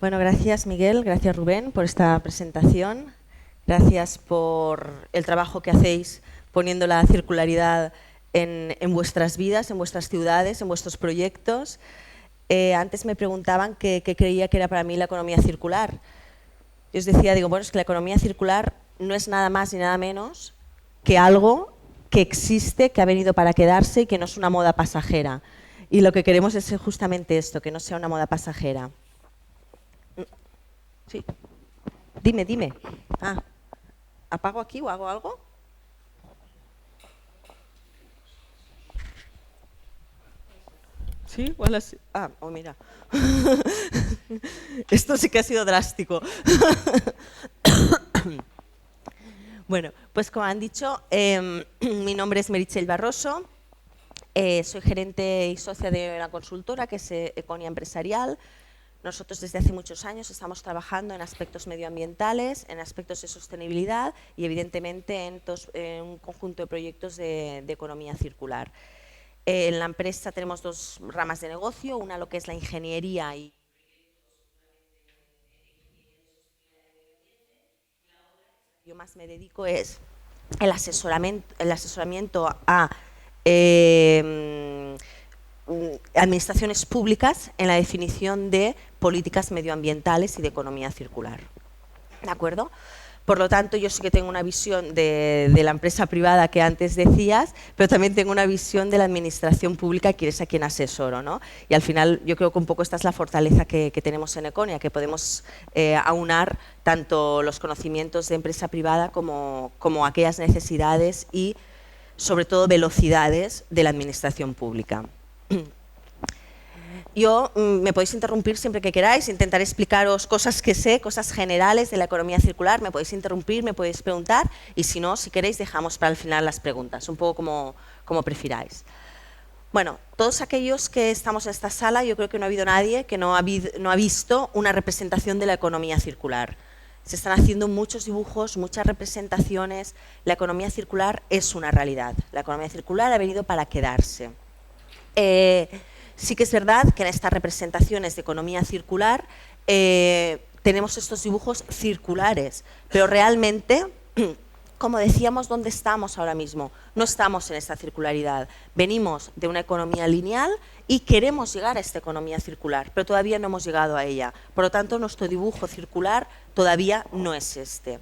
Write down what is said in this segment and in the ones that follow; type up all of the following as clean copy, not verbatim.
Bueno, gracias Miguel, gracias Rubén por esta presentación. Gracias por el trabajo que hacéis poniendo la circularidad en vuestras vidas, en vuestras ciudades, en vuestros proyectos. Antes me preguntaban qué creía que era para mí la economía circular. Yo os decía, bueno, es que la economía circular no es nada más ni nada menos que algo que existe, que ha venido para quedarse y que no es una moda pasajera. Y lo que queremos es justamente esto, que no sea una moda pasajera. Sí. Dime. ¿Apago aquí o hago algo? Sí, igual así. Mira. Esto sí que ha sido drástico. Bueno, pues como han dicho, mi nombre es Meritxell Barroso, soy gerente y socia de una consultora que es Econia Empresarial. Nosotros desde hace muchos años estamos trabajando en aspectos medioambientales, en aspectos de sostenibilidad y evidentemente en un conjunto de proyectos de economía circular. En la empresa tenemos dos ramas de negocio, una lo que es la ingeniería y yo más me dedico es el asesoramiento a administraciones públicas en la definición de políticas medioambientales y de economía circular. ¿De acuerdo? Por lo tanto, yo sí que tengo una visión de la empresa privada que antes decías, pero también tengo una visión de la administración pública, que es a quien asesoro, ¿no? Y al final yo creo que un poco esta es la fortaleza que tenemos en Econia, que podemos aunar tanto los conocimientos de empresa privada como aquellas necesidades y sobre todo velocidades de la administración pública. Yo me podéis interrumpir siempre que queráis, intentaré explicaros cosas que sé, cosas generales de la economía circular, me podéis interrumpir, me podéis preguntar y si no, si queréis dejamos para el final las preguntas, un poco como prefiráis. Bueno, todos aquellos que estamos en esta sala, yo creo que no ha habido nadie que no ha visto una representación de la economía circular. Se están haciendo muchos dibujos, muchas representaciones, la economía circular es una realidad, la economía circular ha venido para quedarse. Sí que es verdad que en estas representaciones de economía circular tenemos estos dibujos circulares, pero realmente, como decíamos, ¿dónde estamos ahora mismo? No estamos en esta circularidad. Venimos de una economía lineal y queremos llegar a esta economía circular, pero todavía no hemos llegado a ella. Por lo tanto, nuestro dibujo circular todavía no es este.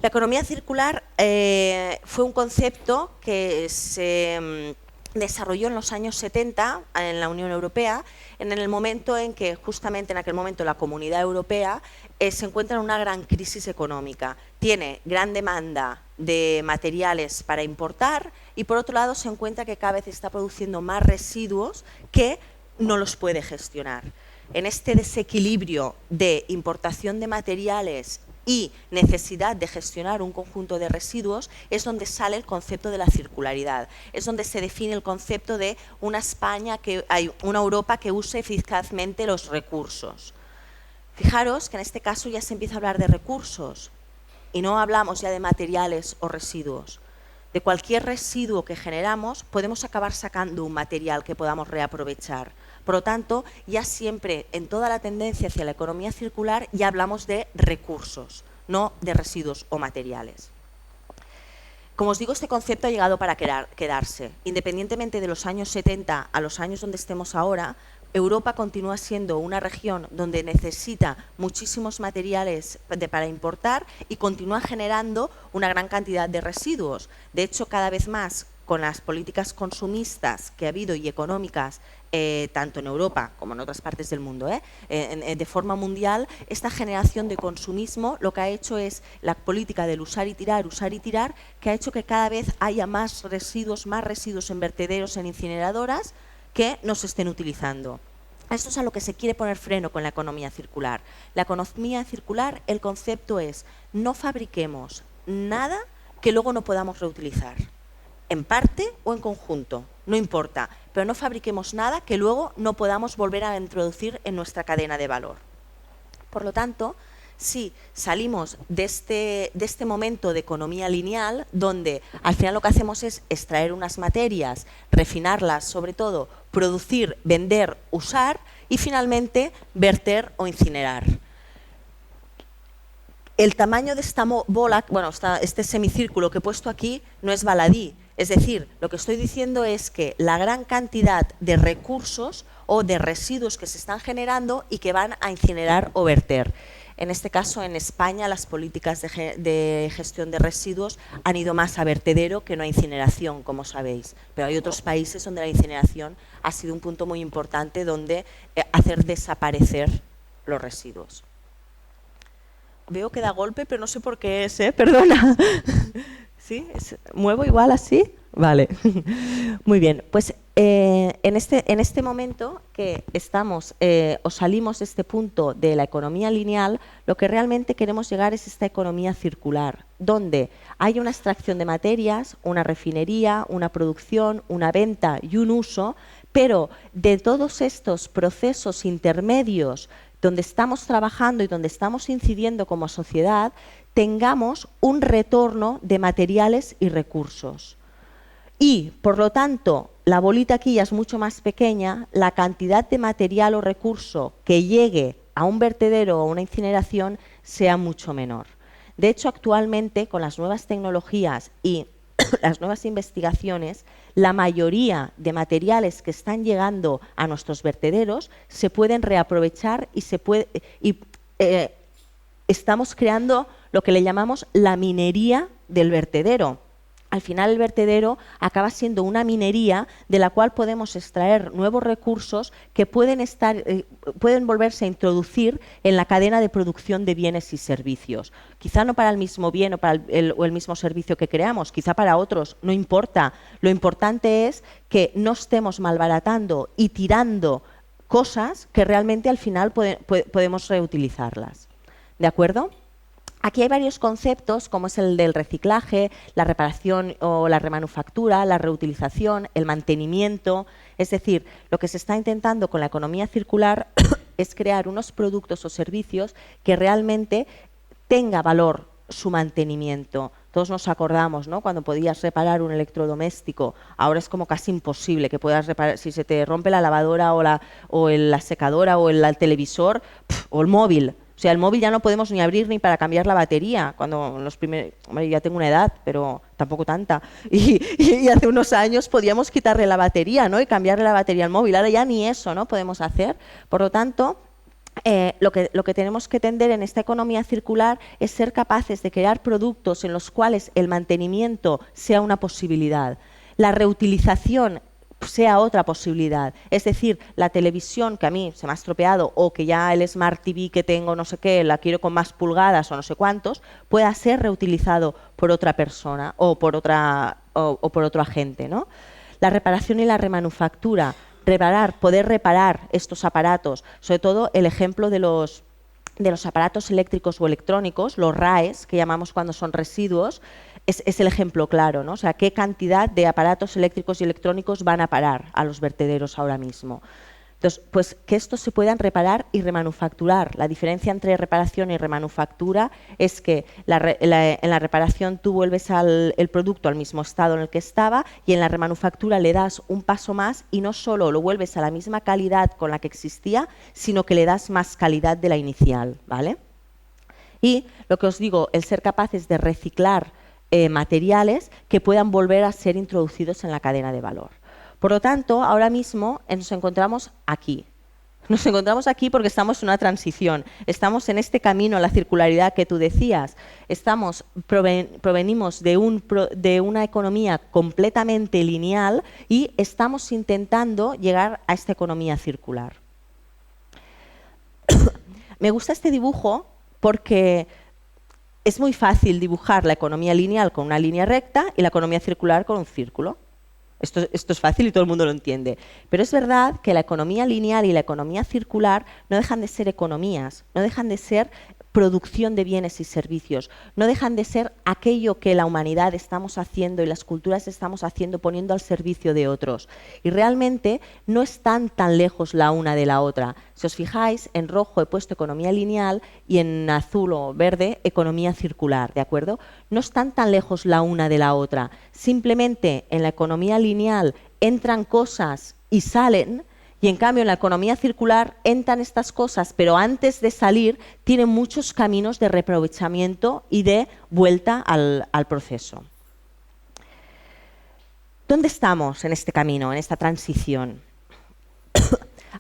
La economía circular fue un concepto que se desarrolló en los años 70 en la Unión Europea, en el momento en que justamente en aquel momento la Comunidad Europea se encuentra en una gran crisis económica. Tiene gran demanda de materiales para importar y por otro lado se encuentra que cada vez está produciendo más residuos que no los puede gestionar. En este desequilibrio de importación de materiales y necesidad de gestionar un conjunto de residuos es donde sale el concepto de la circularidad, es donde se define el concepto de una Europa que use eficazmente los recursos. Fijaros que en este caso ya se empieza a hablar de recursos y no hablamos ya de materiales o residuos. De cualquier residuo que generamos podemos acabar sacando un material que podamos reaprovechar. Por lo tanto, ya siempre en toda la tendencia hacia la economía circular ya hablamos de recursos, no de residuos o materiales. Como os digo, este concepto ha llegado para quedarse. Independientemente de los años 70 a los años donde estemos ahora, Europa continúa siendo una región donde necesita muchísimos materiales para importar y continúa generando una gran cantidad de residuos. De hecho, cada vez más, con las políticas consumistas que ha habido y económicas, tanto en Europa como en otras partes del mundo, de forma mundial, esta generación de consumismo lo que ha hecho es la política del usar y tirar, que ha hecho que cada vez haya más residuos en vertederos, en incineradoras, que no se estén utilizando. Esto es a lo que se quiere poner freno con la economía circular. La economía circular, el concepto es no fabriquemos nada que luego no podamos reutilizar. En parte o en conjunto, no importa, pero no fabriquemos nada que luego no podamos volver a introducir en nuestra cadena de valor. Por lo tanto, si salimos de este momento de economía lineal, donde al final lo que hacemos es extraer unas materias, refinarlas, sobre todo, producir, vender, usar, Y finalmente, verter o incinerar. El tamaño de esta bola, bueno, este semicírculo que he puesto aquí no es baladí. Es decir, lo que estoy diciendo es que la gran cantidad de recursos o de residuos que se están generando y que van a incinerar o verter. En este caso, en España, las políticas de gestión de residuos han ido más a vertedero que no a incineración, como sabéis. Pero hay otros países donde la incineración ha sido un punto muy importante donde hacer desaparecer los residuos. Veo que da golpe, pero no sé por qué es, perdona. ¿Sí? ¿Muevo igual así? Vale. Muy bien. Pues en este momento que estamos o salimos de este punto de la economía lineal, lo que realmente queremos llegar es esta economía circular, donde hay una extracción de materias, una refinería, una producción, una venta y un uso, pero de todos estos procesos intermedios donde estamos trabajando y donde estamos incidiendo como sociedad, tengamos un retorno de materiales y recursos. Y, por lo tanto, la bolita aquí ya es mucho más pequeña, la cantidad de material o recurso que llegue a un vertedero o una incineración sea mucho menor. De hecho, actualmente, con las nuevas tecnologías y las nuevas investigaciones, la mayoría de materiales que están llegando a nuestros vertederos se pueden reaprovechar y estamos creando lo que le llamamos la minería del vertedero. Al final el vertedero acaba siendo una minería de la cual podemos extraer nuevos recursos que pueden volverse a introducir en la cadena de producción de bienes y servicios. Quizá no para el mismo bien o para el mismo servicio que creamos, quizá para otros, no importa. Lo importante es que no estemos malbaratando y tirando cosas que realmente al final podemos reutilizarlas. ¿De acuerdo? Aquí hay varios conceptos, como es el del reciclaje, la reparación o la remanufactura, la reutilización, el mantenimiento. Es decir, lo que se está intentando con la economía circular es crear unos productos o servicios que realmente tenga valor su mantenimiento. Todos nos acordamos, ¿no?, cuando podías reparar un electrodoméstico. Ahora es como casi imposible que puedas reparar. Si se te rompe la lavadora o la secadora o el televisor o el móvil. O sea, el móvil ya no podemos ni abrir ni para cambiar la batería. Cuando los primeros, hombre, ya tengo una edad, pero tampoco tanta. Y hace unos años podíamos quitarle la batería, ¿no?, y cambiarle la batería al móvil. Ahora ya ni eso, ¿no?, podemos hacer. Por lo tanto, lo que tenemos que tender en esta economía circular es ser capaces de crear productos en los cuales el mantenimiento sea una posibilidad, la reutilización sea otra posibilidad. Es decir, la televisión que a mí se me ha estropeado o que ya el Smart TV que tengo no sé qué, la quiero con más pulgadas o no sé cuántos, pueda ser reutilizado por otra persona o por otro agente, ¿no? La reparación y la remanufactura, poder reparar estos aparatos, sobre todo el ejemplo de los aparatos eléctricos o electrónicos, los RAEs, que llamamos cuando son residuos, es el ejemplo claro, ¿no? O sea, qué cantidad de aparatos eléctricos y electrónicos van a parar a los vertederos ahora mismo. Entonces, pues que estos se puedan reparar y remanufacturar. La diferencia entre reparación y remanufactura es que en la reparación tú vuelves el producto al mismo estado en el que estaba y en la remanufactura le das un paso más y no solo lo vuelves a la misma calidad con la que existía, sino que le das más calidad de la inicial, ¿vale? Y lo que os digo, el ser capaces de reciclar materiales que puedan volver a ser introducidos en la cadena de valor. Por lo tanto, ahora mismo nos encontramos aquí. Nos encontramos aquí porque estamos en una transición, estamos en este camino a la circularidad que tú decías, provenimos de una economía completamente lineal y estamos intentando llegar a esta economía circular. Me gusta este dibujo porque es muy fácil dibujar la economía lineal con una línea recta y la economía circular con un círculo. Esto es fácil y todo el mundo lo entiende. Pero es verdad que la economía lineal y la economía circular no dejan de ser economías, no dejan de ser producción de bienes y servicios, no dejan de ser aquello que la humanidad estamos haciendo y las culturas estamos haciendo poniendo al servicio de otros. Y realmente no están tan lejos la una de la otra. Si os fijáis, en rojo he puesto economía lineal y en azul o verde economía circular, ¿de acuerdo? No están tan lejos la una de la otra. Simplemente en la economía lineal entran cosas y salen, Y en cambio en la economía circular entran estas cosas, pero antes de salir tienen muchos caminos de reaprovechamiento y de vuelta al proceso. ¿Dónde estamos en este camino, en esta transición?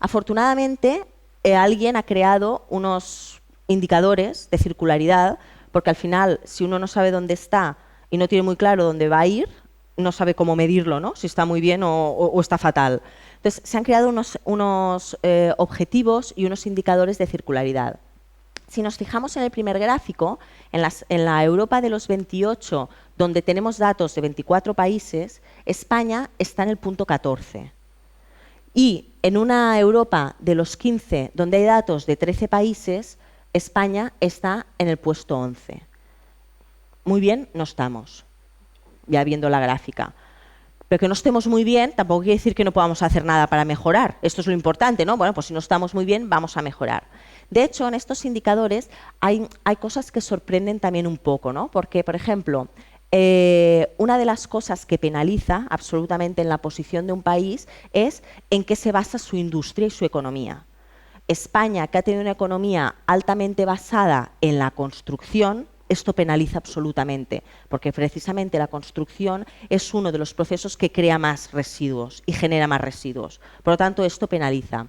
Afortunadamente, alguien ha creado unos indicadores de circularidad, porque al final, si uno no sabe dónde está y no tiene muy claro dónde va a ir, no sabe cómo medirlo, ¿no? Si está muy bien o está fatal. Entonces, se han creado unos objetivos y unos indicadores de circularidad. Si nos fijamos en el primer gráfico, en la Europa de los 28, donde tenemos datos de 24 países, España está en el punto 14. Y en una Europa de los 15, donde hay datos de 13 países, España está en el puesto 11. Muy bien, no estamos, ya viendo la gráfica. Pero que no estemos muy bien tampoco quiere decir que no podamos hacer nada para mejorar. Esto es lo importante, ¿no? Bueno, pues si no estamos muy bien, vamos a mejorar. De hecho, en estos indicadores hay cosas que sorprenden también un poco, ¿no? Porque, por ejemplo, una de las cosas que penaliza absolutamente en la posición de un país es en qué se basa su industria y su economía. España, que ha tenido una economía altamente basada en la construcción, esto penaliza absolutamente, porque precisamente la construcción es uno de los procesos que crea más residuos y genera más residuos. Por lo tanto, esto penaliza.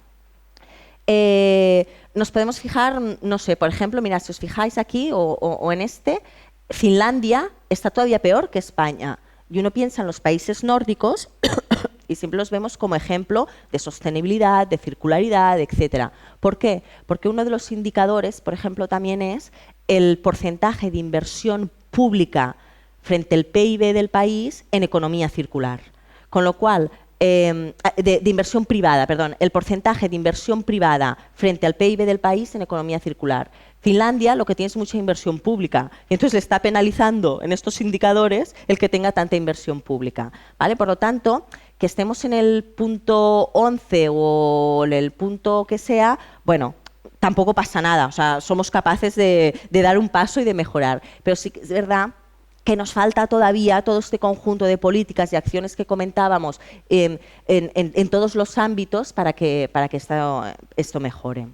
Nos podemos fijar, no sé, por ejemplo, mirad, si os fijáis aquí o en este, Finlandia está todavía peor que España. Y uno piensa en los países nórdicos y siempre los vemos como ejemplo de sostenibilidad, de circularidad, etcétera. ¿Por qué? Porque uno de los indicadores, por ejemplo, también es el porcentaje de inversión pública frente al PIB del país en economía circular. Con lo cual, de inversión privada, perdón, el porcentaje de inversión privada frente al PIB del país en economía circular. Finlandia lo que tiene es mucha inversión pública y entonces le está penalizando en estos indicadores el que tenga tanta inversión pública, ¿vale? Por lo tanto, que estemos en el punto 11 o en el punto que sea, bueno, tampoco pasa nada, o sea, somos capaces de dar un paso y de mejorar, pero sí que es verdad que nos falta todavía todo este conjunto de políticas y acciones que comentábamos en todos los ámbitos para que esto mejore.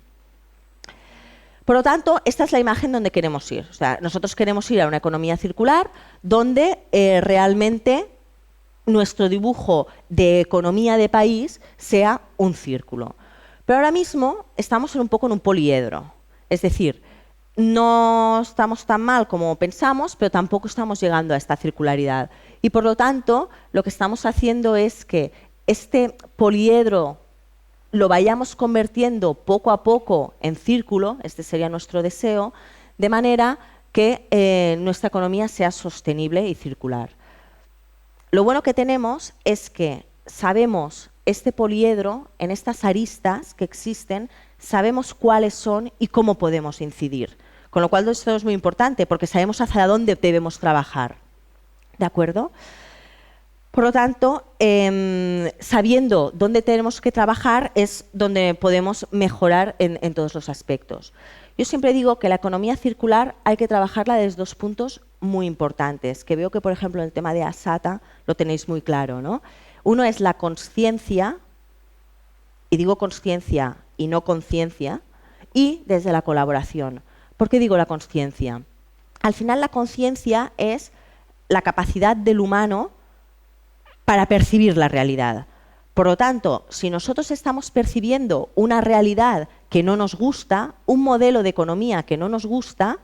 Por lo tanto, esta es la imagen donde queremos ir. O sea, nosotros queremos ir a una economía circular donde realmente nuestro dibujo de economía de país sea un círculo. Pero ahora mismo estamos un poco en un poliedro. Es decir, no estamos tan mal como pensamos, pero tampoco estamos llegando a esta circularidad. Y por lo tanto, lo que estamos haciendo es que este poliedro lo vayamos convirtiendo poco a poco en círculo, este sería nuestro deseo, de manera que nuestra economía sea sostenible y circular. Lo bueno que tenemos es que sabemos este poliedro, en estas aristas que existen, sabemos cuáles son y cómo podemos incidir. Con lo cual esto es muy importante porque sabemos hacia dónde debemos trabajar. ¿De acuerdo? Por lo tanto, sabiendo dónde tenemos que trabajar es donde podemos mejorar en todos los aspectos. Yo siempre digo que la economía circular hay que trabajarla desde dos puntos muy importantes, que veo que, por ejemplo, en el tema de Asata lo tenéis muy claro, ¿no? Uno es la consciencia, y digo consciencia y no conciencia, y desde la colaboración. ¿Por qué digo la consciencia? Al final la conciencia es la capacidad del humano para percibir la realidad. Por lo tanto, si nosotros estamos percibiendo una realidad que no nos gusta, un modelo de economía que no nos gusta,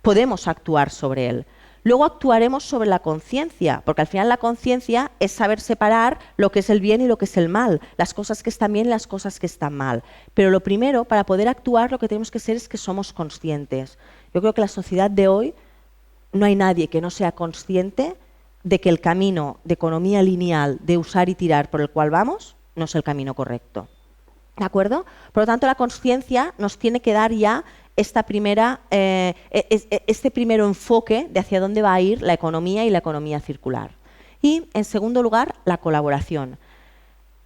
podemos actuar sobre él. Luego actuaremos sobre la conciencia, porque al final la conciencia es saber separar lo que es el bien y lo que es el mal, las cosas que están bien y las cosas que están mal. Pero lo primero, para poder actuar, lo que tenemos que ser es que somos conscientes. Yo creo que en la sociedad de hoy no hay nadie que no sea consciente de que el camino de economía lineal, de usar y tirar por el cual vamos, no es el camino correcto. ¿De acuerdo? Por lo tanto, la consciencia nos tiene que dar ya este primero enfoque de hacia dónde va a ir la economía y la economía circular. Y, en segundo lugar, la colaboración.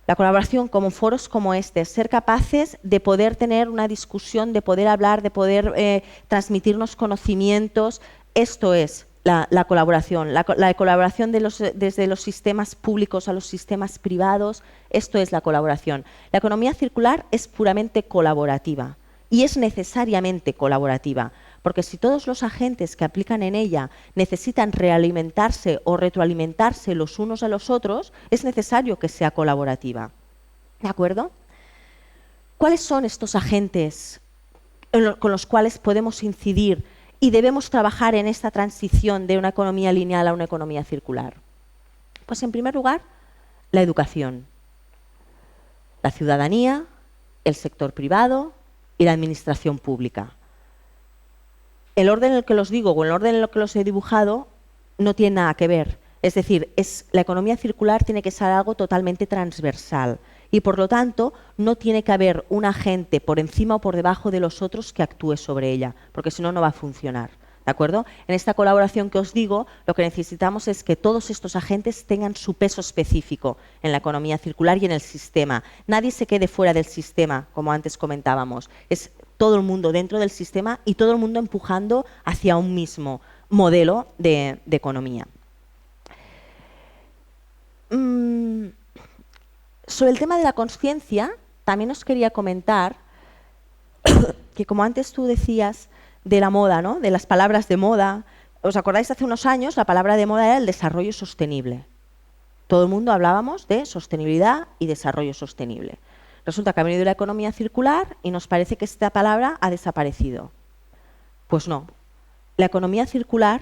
La colaboración como foros como este, ser capaces de poder tener una discusión, de poder hablar, de poder transmitirnos conocimientos. Esto es la colaboración, la colaboración desde los sistemas públicos a los sistemas privados, esto es la colaboración. La economía circular es puramente colaborativa y es necesariamente colaborativa, porque si todos los agentes que aplican en ella necesitan realimentarse o retroalimentarse los unos a los otros, es necesario que sea colaborativa. ¿De acuerdo? ¿Cuáles son estos agentes con los cuales podemos incidir y debemos trabajar en esta transición de una economía lineal a una economía circular? Pues en primer lugar, la educación, la ciudadanía, el sector privado y la administración pública. El orden en el que los digo o el orden en el que los he dibujado no tiene nada que ver. Es decir, la economía circular tiene que ser algo totalmente transversal y por lo tanto no tiene que haber un agente por encima o por debajo de los otros que actúe sobre ella, porque si no, no va a funcionar. ¿De acuerdo? En esta colaboración que os digo, lo que necesitamos es que todos estos agentes tengan su peso específico en la economía circular y en el sistema. Nadie se quede fuera del sistema, como antes comentábamos. Es todo el mundo dentro del sistema y todo el mundo empujando hacia un mismo modelo de economía. Sobre el tema de la conciencia, también os quería comentar que, como antes tú decías, de la moda, ¿no? De las palabras de moda. ¿Os acordáis? Hace unos años la palabra de moda era el desarrollo sostenible. Todo el mundo hablábamos de sostenibilidad y desarrollo sostenible. Resulta que ha venido la economía circular y nos parece que esta palabra ha desaparecido. Pues no. La economía circular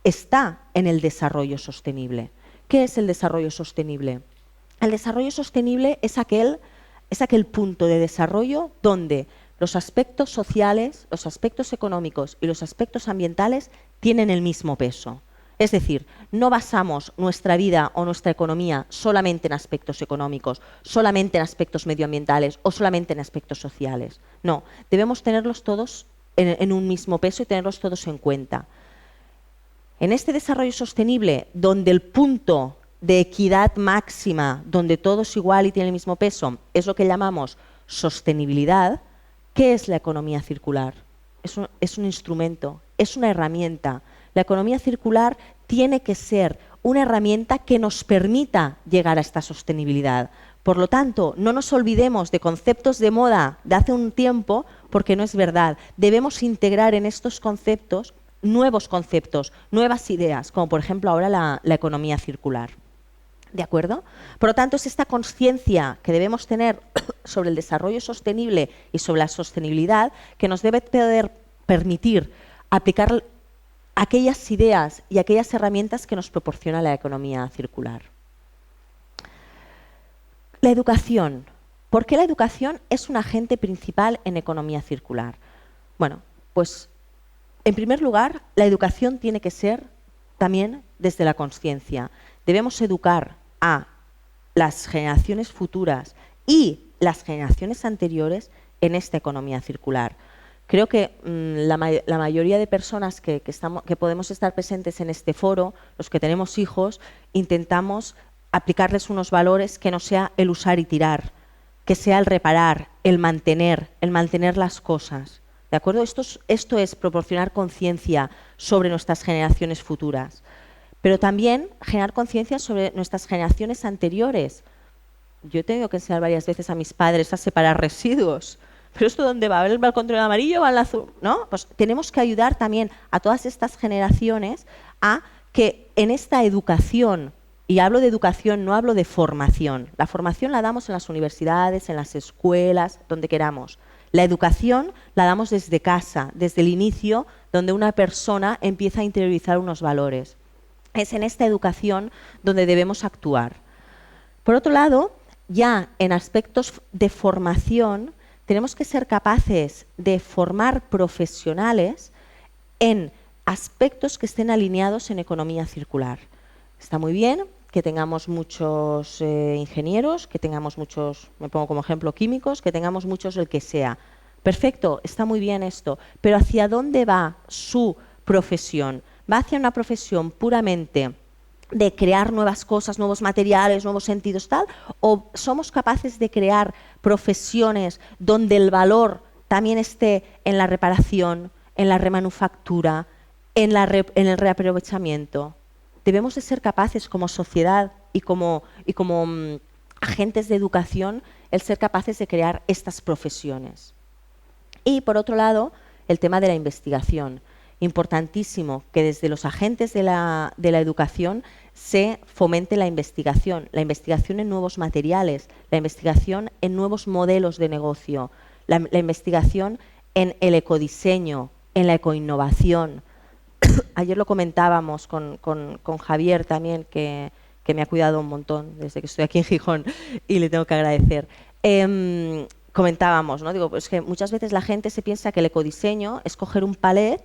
está en el desarrollo sostenible. ¿Qué es el desarrollo sostenible? El desarrollo sostenible es aquel punto de desarrollo donde los aspectos sociales, los aspectos económicos y los aspectos ambientales tienen el mismo peso. Es decir, no basamos nuestra vida o nuestra economía solamente en aspectos económicos, solamente en aspectos medioambientales o solamente en aspectos sociales. No, debemos tenerlos todos en un mismo peso y tenerlos todos en cuenta. En este desarrollo sostenible, donde el punto de equidad máxima, donde todo es igual y tiene el mismo peso, es lo que llamamos sostenibilidad. ¿Qué es la economía circular? Es un instrumento, es una herramienta. La economía circular tiene que ser una herramienta que nos permita llegar a esta sostenibilidad. Por lo tanto, no nos olvidemos de conceptos de moda de hace un tiempo, porque no es verdad. Debemos integrar en estos conceptos, nuevas ideas, como por ejemplo ahora la economía circular. ¿De acuerdo? Por lo tanto, es esta conciencia que debemos tener sobre el desarrollo sostenible y sobre la sostenibilidad que nos debe poder permitir aplicar aquellas ideas y aquellas herramientas que nos proporciona la economía circular. La educación. ¿Por qué la educación es un agente principal en economía circular? Bueno, pues en primer lugar, la educación tiene que ser también desde la conciencia. Debemos educar a las generaciones futuras y las generaciones anteriores en esta economía circular. Creo que la mayoría de personas que podemos estar presentes en este foro, los que tenemos hijos, intentamos aplicarles unos valores que no sea el usar y tirar, que sea el reparar, el mantener las cosas. ¿De acuerdo? Esto es proporcionar conciencia sobre nuestras generaciones futuras, pero también generar conciencia sobre nuestras generaciones anteriores. Yo he tenido que enseñar varias veces a mis padres a separar residuos. ¿Pero esto dónde va? ¿Va el control amarillo o va el azul? ¿No? Pues tenemos que ayudar también a todas estas generaciones a que en esta educación, y hablo de educación, no hablo de formación. La formación la damos en las universidades, en las escuelas, donde queramos. La educación la damos desde casa, desde el inicio, donde una persona empieza a interiorizar unos valores. Es en esta educación donde debemos actuar. Por otro lado, ya en aspectos de formación, tenemos que ser capaces de formar profesionales en aspectos que estén alineados en economía circular. Está muy bien que tengamos muchos ingenieros, que tengamos muchos, me pongo como ejemplo, químicos, que tengamos muchos el que sea. Perfecto, está muy bien esto, pero ¿hacia dónde va su profesión? ¿Va hacia una profesión puramente de crear nuevas cosas, nuevos materiales, nuevos sentidos, tal? ¿O somos capaces de crear profesiones donde el valor también esté en la reparación, en la remanufactura, en el reaprovechamiento. Debemos de ser capaces como sociedad y como agentes de educación, el ser capaces de crear estas profesiones. Y por otro lado, el tema de la investigación. Importantísimo que desde los agentes de la educación se fomente la investigación en nuevos materiales, la investigación en nuevos modelos de negocio, la investigación en el ecodiseño, en la ecoinnovación. Ayer lo comentábamos con Javier también, que me ha cuidado un montón desde que estoy aquí en Gijón y le tengo que agradecer. Comentábamos, ¿no? Digo, pues que muchas veces la gente se piensa que el ecodiseño es coger un palet,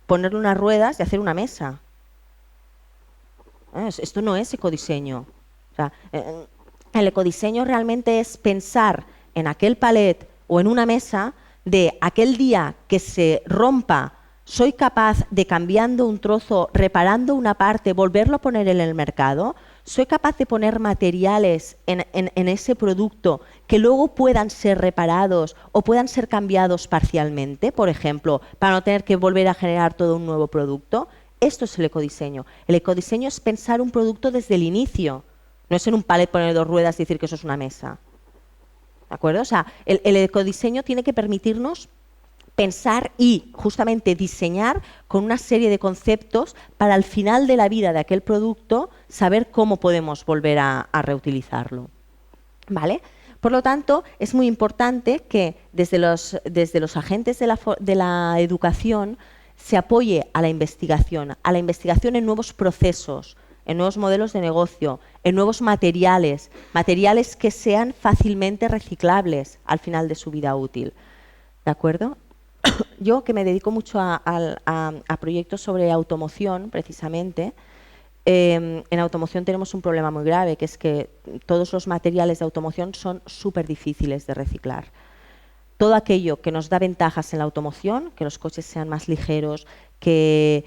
ponerle unas ruedas y hacer una mesa. Esto no es ecodiseño. O sea, el ecodiseño realmente es pensar en aquel palet o en una mesa de aquel día que se rompa, soy capaz de, cambiando un trozo, reparando una parte, volverlo a poner en el mercado. Soy capaz de poner materiales en ese producto que luego puedan ser reparados o puedan ser cambiados parcialmente, por ejemplo, para no tener que volver a generar todo un nuevo producto. Esto es el ecodiseño. El ecodiseño es pensar un producto desde el inicio. No es en un palet poner dos ruedas y decir que eso es una mesa. ¿De acuerdo? O sea, el ecodiseño tiene que permitirnos pensar y justamente diseñar con una serie de conceptos para al final de la vida de aquel producto saber cómo podemos volver a reutilizarlo. ¿Vale? Por lo tanto, es muy importante que desde los agentes de la educación se apoye a la investigación en nuevos procesos, en nuevos modelos de negocio, en nuevos materiales que sean fácilmente reciclables al final de su vida útil. ¿De acuerdo? Yo, que me dedico mucho a proyectos sobre automoción, precisamente, en automoción tenemos un problema muy grave, que es que todos los materiales de automoción son súper difíciles de reciclar. Todo aquello que nos da ventajas en la automoción, que los coches sean más ligeros, que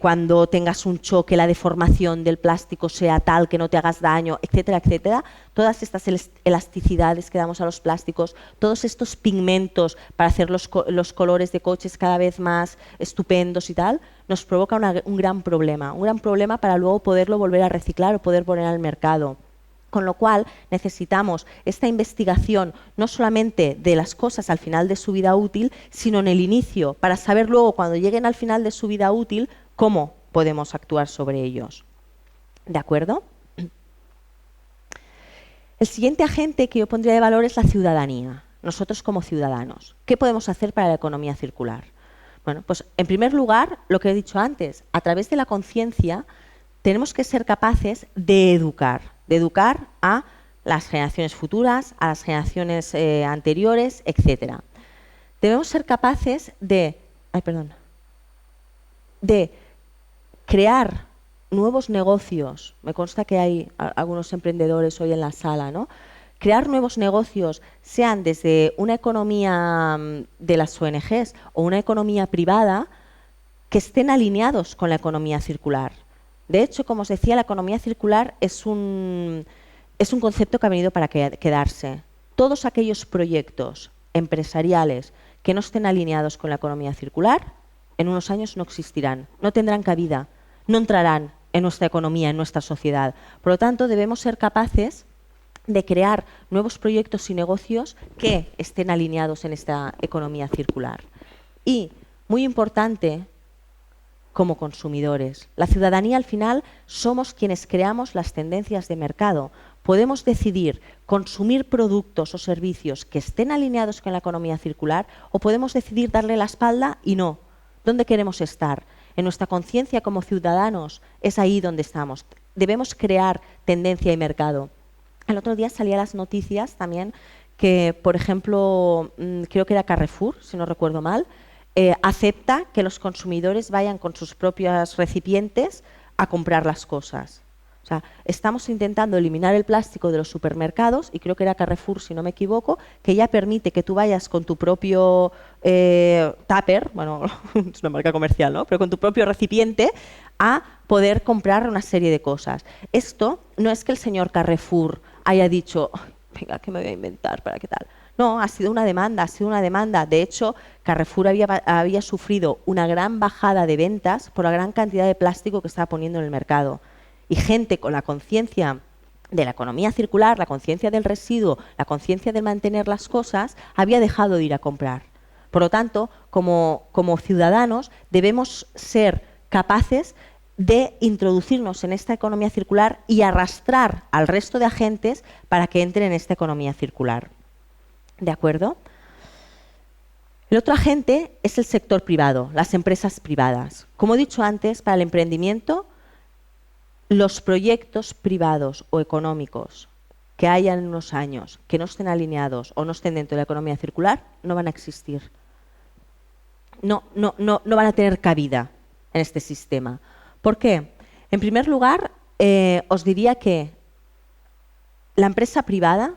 cuando tengas un choque la deformación del plástico sea tal que no te hagas daño, etcétera, etcétera. Todas estas elasticidades que damos a los plásticos, todos estos pigmentos para hacer los colores de coches cada vez más estupendos y tal, nos provoca un gran problema para luego poderlo volver a reciclar o poder poner al mercado. Con lo cual necesitamos esta investigación no solamente de las cosas al final de su vida útil, sino en el inicio, para saber luego cuando lleguen al final de su vida útil cómo podemos actuar sobre ellos. ¿De acuerdo? El siguiente agente que yo pondría de valor es la ciudadanía, nosotros como ciudadanos. ¿Qué podemos hacer para la economía circular? Bueno, pues en primer lugar, lo que he dicho antes, a través de la conciencia tenemos que ser capaces de educar a las generaciones futuras, a las generaciones anteriores, etc. Debemos ser capaces de crear nuevos negocios. Me consta que hay algunos emprendedores hoy en la sala, ¿no? Crear nuevos negocios, sean desde una economía de las ONGs o una economía privada, que estén alineados con la economía circular. De hecho, como os decía, la economía circular es un concepto que ha venido para quedarse. Todos aquellos proyectos empresariales que no estén alineados con la economía circular, en unos años no existirán, no tendrán cabida, no entrarán en nuestra economía, en nuestra sociedad. Por lo tanto, debemos ser capaces de crear nuevos proyectos y negocios que estén alineados en esta economía circular. Y, muy importante, como consumidores. La ciudadanía, al final, somos quienes creamos las tendencias de mercado. Podemos decidir consumir productos o servicios que estén alineados con la economía circular o podemos decidir darle la espalda y no. ¿Dónde queremos estar? En nuestra conciencia como ciudadanos es ahí donde estamos. Debemos crear tendencia y mercado. El otro día salía las noticias también que, por ejemplo, creo que era Carrefour, si no recuerdo mal, acepta que los consumidores vayan con sus propios recipientes a comprar las cosas. O sea, estamos intentando eliminar el plástico de los supermercados y creo que era Carrefour, si no me equivoco, que ya permite que tú vayas con tu propio tupper, bueno, es una marca comercial, ¿no? Pero con tu propio recipiente a poder comprar una serie de cosas. Esto no es que el señor Carrefour haya dicho, venga, que me voy a inventar, ¿para qué tal? No, ha sido una demanda, ha sido una demanda. De hecho, Carrefour había sufrido una gran bajada de ventas por la gran cantidad de plástico que estaba poniendo en el mercado. Y gente con la conciencia de la economía circular, la conciencia del residuo, la conciencia de mantener las cosas, había dejado de ir a comprar. Por lo tanto, como ciudadanos debemos ser capaces de introducirnos en esta economía circular y arrastrar al resto de agentes para que entren en esta economía circular. ¿De acuerdo? El otro agente es el sector privado, las empresas privadas. Como he dicho antes, para el emprendimiento, los proyectos privados o económicos que haya en unos años que no estén alineados o no estén dentro de la economía circular no van a existir. No van a tener cabida en este sistema. ¿Por qué? En primer lugar, os diría que la empresa privada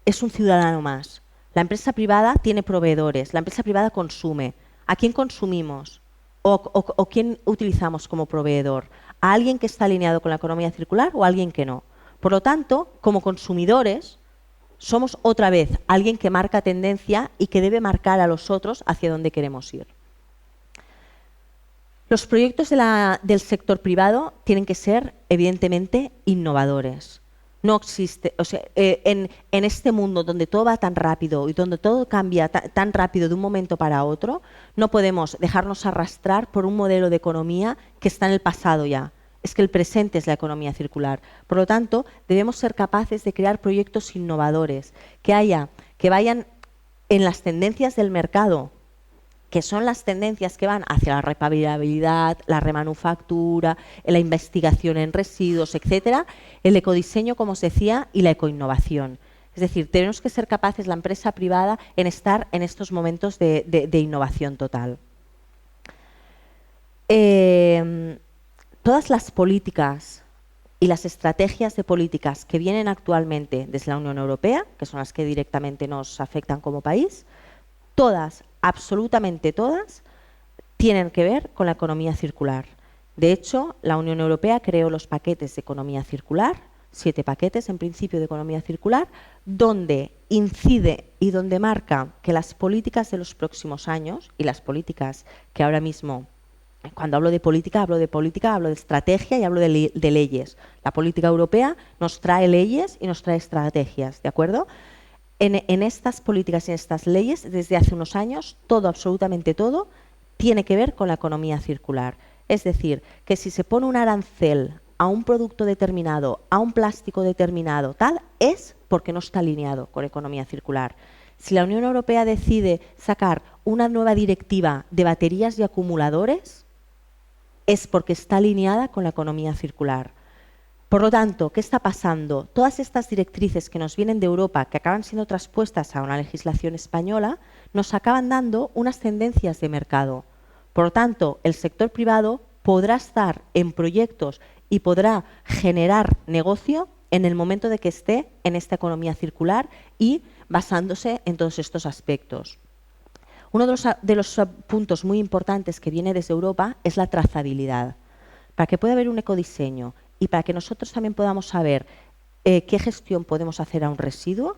es un ciudadano más. La empresa privada tiene proveedores, la empresa privada consume. ¿A quién consumimos? ¿O quién utilizamos como proveedor? ¿A alguien que está alineado con la economía circular o a alguien que no? Por lo tanto, como consumidores, somos otra vez alguien que marca tendencia y que debe marcar a los otros hacia dónde queremos ir. Los proyectos del sector privado tienen que ser, evidentemente, innovadores. No existe, o sea, en este mundo donde todo va tan rápido y donde todo cambia tan rápido de un momento para otro, no podemos dejarnos arrastrar por un modelo de economía que está en el pasado ya. Es que el presente es la economía circular. Por lo tanto, debemos ser capaces de crear proyectos innovadores que vayan en las tendencias del mercado, que son las tendencias que van hacia la reparabilidad, la remanufactura, la investigación en residuos, etcétera, el ecodiseño, como os decía, y la ecoinnovación. Es decir, tenemos que ser capaces, la empresa privada, en estar en estos momentos de innovación total. Todas las políticas y las estrategias de políticas que vienen actualmente desde la Unión Europea, que son las que directamente nos afectan como país, todas, absolutamente todas, tienen que ver con la economía circular. De hecho, la Unión Europea creó los paquetes de economía circular, 7 paquetes en principio de economía circular, donde incide y donde marca que las políticas de los próximos años y las políticas que ahora mismo, cuando hablo de política, hablo de estrategia y hablo de leyes. La política europea nos trae leyes y nos trae estrategias, ¿de acuerdo? En estas políticas y en estas leyes, desde hace unos años, todo, absolutamente todo, tiene que ver con la economía circular. Es decir, que si se pone un arancel a un producto determinado, a un plástico determinado, tal, es porque no está alineado con la economía circular. Si la Unión Europea decide sacar una nueva directiva de baterías y acumuladores, es porque está alineada con la economía circular. Por lo tanto, ¿qué está pasando? Todas estas directrices que nos vienen de Europa, que acaban siendo traspuestas a una legislación española, nos acaban dando unas tendencias de mercado. Por lo tanto, el sector privado podrá estar en proyectos y podrá generar negocio en el momento de que esté en esta economía circular y basándose en todos estos aspectos. Uno de los puntos muy importantes que viene desde Europa es la trazabilidad. Para que pueda haber un ecodiseño y para que nosotros también podamos saber qué gestión podemos hacer a un residuo,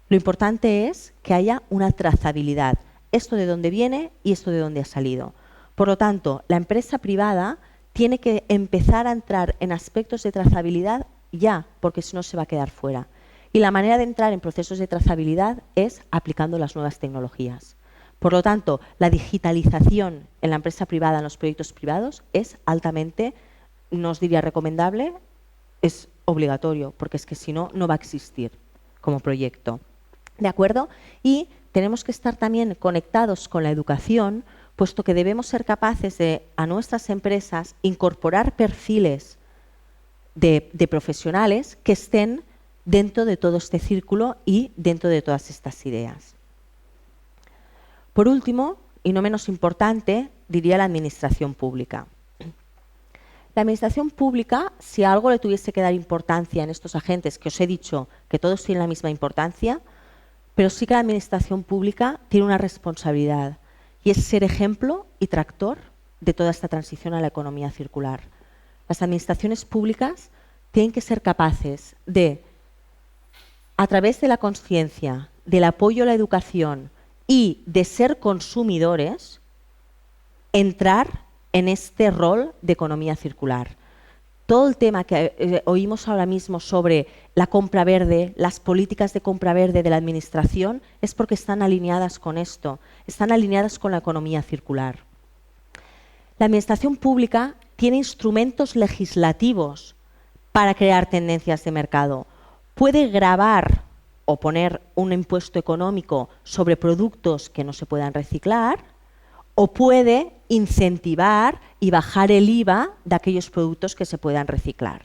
lo importante es que haya una trazabilidad. Esto de dónde viene y esto de dónde ha salido. Por lo tanto, la empresa privada tiene que empezar a entrar en aspectos de trazabilidad ya, porque si no se va a quedar fuera. Y la manera de entrar en procesos de trazabilidad es aplicando las nuevas tecnologías. Por lo tanto, la digitalización en la empresa privada, en los proyectos privados, es altamente, no os diría recomendable, es obligatorio, porque es que si no, no va a existir como proyecto. ¿De acuerdo? Y tenemos que estar también conectados con la educación, puesto que debemos ser capaces de, a nuestras empresas, incorporar perfiles de profesionales que estén dentro de todo este círculo y dentro de todas estas ideas. Por último, y no menos importante, diría la administración pública. La administración pública, si a algo le tuviese que dar importancia en estos agentes, que os he dicho que todos tienen la misma importancia, pero sí que la administración pública tiene una responsabilidad y es ser ejemplo y tractor de toda esta transición a la economía circular. Las administraciones públicas tienen que ser capaces de, a través de la conciencia, del apoyo a la educación y de ser consumidores, entrar en este rol de economía circular. Todo el tema que oímos ahora mismo sobre la compra verde, las políticas de compra verde de la administración, es porque están alineadas con esto, están alineadas con la economía circular. La administración pública tiene instrumentos legislativos para crear tendencias de mercado. Puede gravar o poner un impuesto económico sobre productos que no se puedan reciclar, o puede incentivar y bajar el IVA de aquellos productos que se puedan reciclar.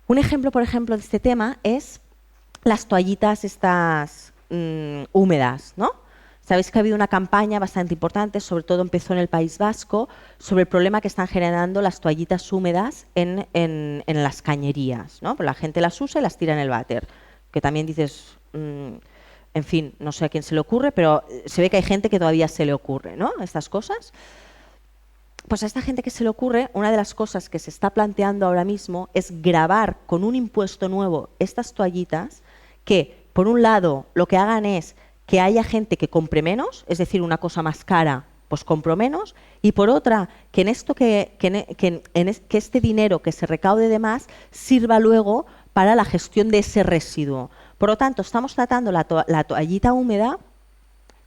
Un ejemplo, por ejemplo, de este tema es las toallitas estas húmedas, ¿no? Sabéis que ha habido una campaña bastante importante, sobre todo empezó en el País Vasco, sobre el problema que están generando las toallitas húmedas en las cañerías, ¿no? Pues la gente las usa y las tira en el váter, que también dices, en fin, no sé a quién se le ocurre, pero se ve que hay gente que todavía se le ocurre, ¿no? Estas cosas. Pues a esta gente que se le ocurre, una de las cosas que se está planteando ahora mismo es gravar con un impuesto nuevo estas toallitas que, por un lado, lo que hagan es que haya gente que compre menos, es decir, una cosa más cara, pues compro menos, y por otra, que en esto que este dinero que se recaude de más sirva luego para la gestión de ese residuo. Por lo tanto, estamos tratando la toallita húmeda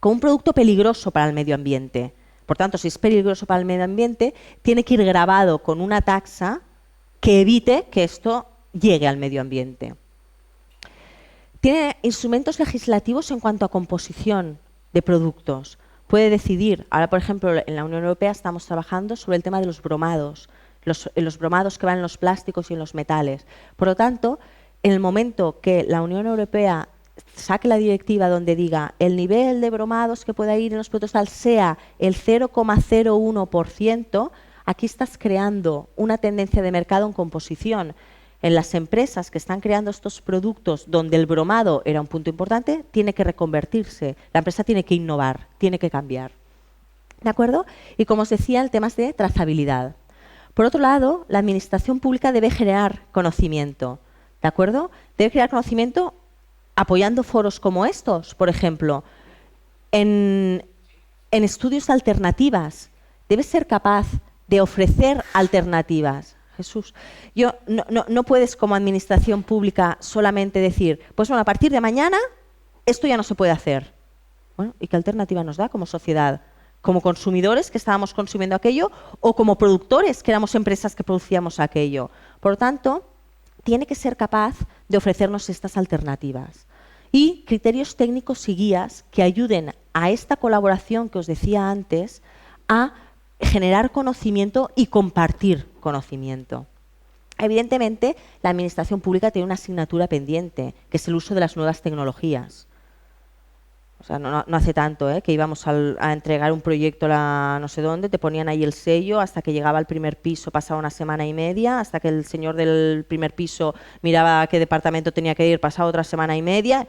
como un producto peligroso para el medio ambiente. Por tanto, si es peligroso para el medio ambiente, tiene que ir grabado con una taxa que evite que esto llegue al medio ambiente. Tiene instrumentos legislativos en cuanto a composición de productos. Puede decidir, ahora por ejemplo en la Unión Europea estamos trabajando sobre el tema de los bromados, los bromados que van en los plásticos y en los metales. Por lo tanto, en el momento que la Unión Europea saque la directiva donde diga el nivel de bromados que pueda ir en los productos tal sea el 0,01%, aquí estás creando una tendencia de mercado en composición. En las empresas que están creando estos productos donde el bromado era un punto importante, tiene que reconvertirse. La empresa tiene que innovar, tiene que cambiar. ¿De acuerdo? Y como os decía, el tema es de trazabilidad. Por otro lado, la administración pública debe generar conocimiento. ¿De acuerdo? Debe crear conocimiento apoyando foros como estos, por ejemplo. En estudios de alternativas, debe ser capaz de ofrecer alternativas. Jesús, no puedes como administración pública solamente decir, pues bueno, a partir de mañana esto ya no se puede hacer. Bueno, ¿y qué alternativa nos da como sociedad? Como consumidores que estábamos consumiendo aquello o como productores que éramos empresas que producíamos aquello. Por lo tanto, tiene que ser capaz de ofrecernos estas alternativas. Y criterios técnicos y guías que ayuden a esta colaboración que os decía antes a generar conocimiento y compartir conocimiento. Evidentemente, la administración pública tiene una asignatura pendiente, que es el uso de las nuevas tecnologías. O sea, no hace tanto que íbamos a entregar un proyecto a no sé dónde, te ponían ahí el sello, hasta que llegaba al primer piso pasaba una semana y media, hasta que el señor del primer piso miraba a qué departamento tenía que ir, pasaba otra semana y media.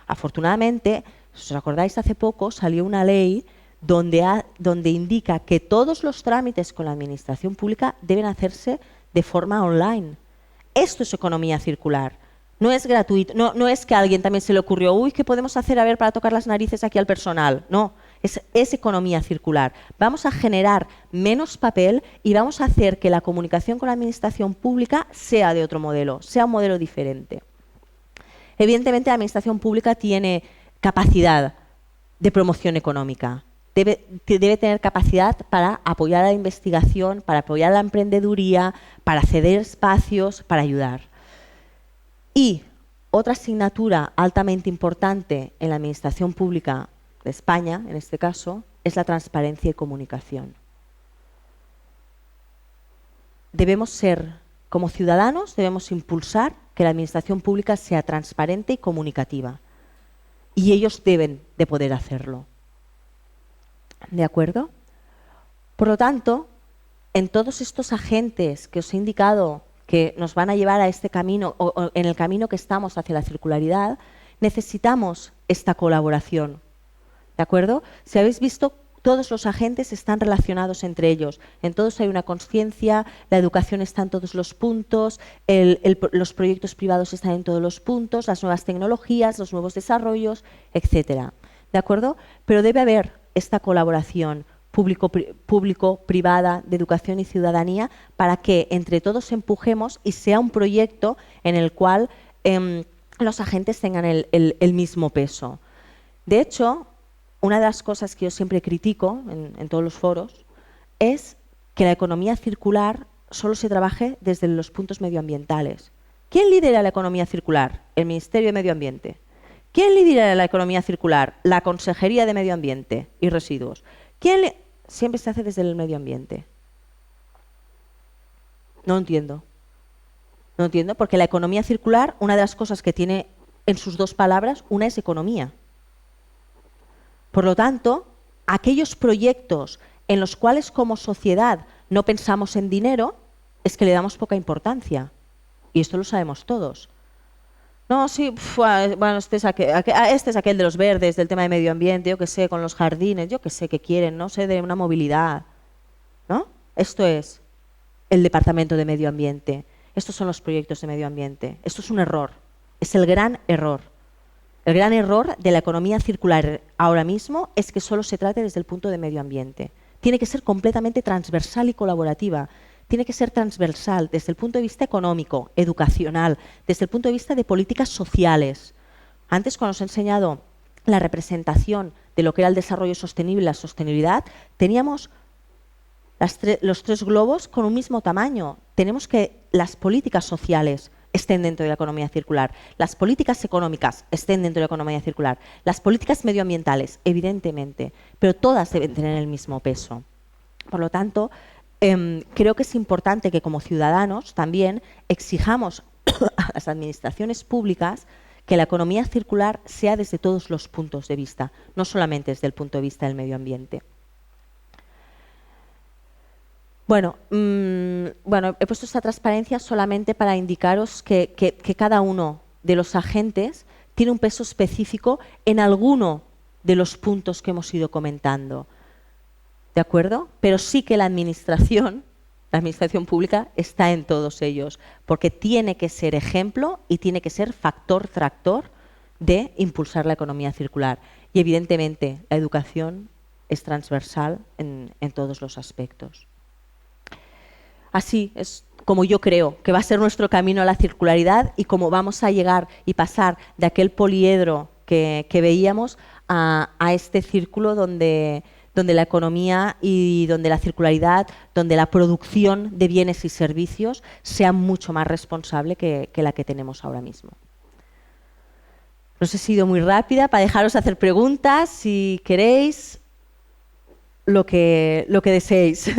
Afortunadamente, si os acordáis, hace poco salió una ley donde indica que todos los trámites con la administración pública deben hacerse de forma online. Esto es economía circular. No es gratuito, no es que a alguien también se le ocurrió, uy, ¿qué podemos hacer a ver para tocar las narices aquí al personal? No, es economía circular. Vamos a generar menos papel y vamos a hacer que la comunicación con la administración pública sea de otro modelo, sea un modelo diferente. Evidentemente, la administración pública tiene capacidad de promoción económica. Debe tener capacidad para apoyar a la investigación, para apoyar a la emprendeduría, para ceder espacios, para ayudar. Y otra asignatura altamente importante en la administración pública de España, en este caso, es la transparencia y comunicación. Debemos ser, como ciudadanos, debemos impulsar que la administración pública sea transparente y comunicativa. Y ellos deben de poder hacerlo. ¿De acuerdo? Por lo tanto, en todos estos agentes que os he indicado que nos van a llevar a este camino o en el camino que estamos hacia la circularidad, necesitamos esta colaboración. ¿De acuerdo? Si habéis visto Todos los agentes están relacionados entre ellos. En todos hay una conciencia, la educación está en todos los puntos, los proyectos privados están en todos los puntos, las nuevas tecnologías, los nuevos desarrollos, etcétera. ¿De acuerdo? Pero debe haber esta colaboración público-privada de educación y ciudadanía para que entre todos empujemos y sea un proyecto en el cual los agentes tengan el mismo peso. De hecho, una de las cosas que yo siempre critico en todos los foros es que la economía circular solo se trabaje desde los puntos medioambientales. ¿Quién lidera la economía circular? El Ministerio de Medio Ambiente. ¿Quién lidera la economía circular? La Consejería de Medio Ambiente y Residuos. Siempre se hace desde el medio ambiente. No entiendo. No entiendo, porque la economía circular, una de las cosas que tiene en sus dos palabras, una es economía. Por lo tanto, aquellos proyectos en los cuales como sociedad no pensamos en dinero, es que le damos poca importancia. Y esto lo sabemos todos. No, sí, bueno, este es aquel de los verdes, del tema de medio ambiente, yo qué sé, con los jardines, yo qué sé qué quieren, no sé, de una movilidad, ¿no? Esto es el Departamento de Medio Ambiente. Estos son los proyectos de medio ambiente. Esto es un error. Es el gran error. El gran error de la economía circular ahora mismo es que solo se trate desde el punto de medio ambiente. Tiene que ser completamente transversal y colaborativa. Tiene que ser transversal desde el punto de vista económico, educacional, desde el punto de vista de políticas sociales. Antes, cuando os he enseñado la representación de lo que era el desarrollo sostenible y la sostenibilidad, teníamos los tres globos con un mismo tamaño. Tenemos que las políticas sociales estén dentro de la economía circular, las políticas económicas estén dentro de la economía circular, las políticas medioambientales, evidentemente, pero todas deben tener el mismo peso. Por lo tanto, creo que es importante que como ciudadanos también exijamos a las administraciones públicas que la economía circular sea desde todos los puntos de vista, no solamente desde el punto de vista del medio ambiente. Bueno, he puesto esta transparencia solamente para indicaros que cada uno de los agentes tiene un peso específico en alguno de los puntos que hemos ido comentando. ¿De acuerdo? Pero sí que la administración pública está en todos ellos, porque tiene que ser ejemplo y tiene que ser factor tractor de impulsar la economía circular. Y evidentemente la educación es transversal en todos los aspectos. Así es como yo creo que va a ser nuestro camino a la circularidad y cómo vamos a llegar y pasar de aquel poliedro que veíamos a este círculo donde la economía y donde la circularidad, donde la producción de bienes y servicios sea mucho más responsable que la que tenemos ahora mismo. No sé si he sido muy rápida para dejaros hacer preguntas, si queréis, lo que deseéis.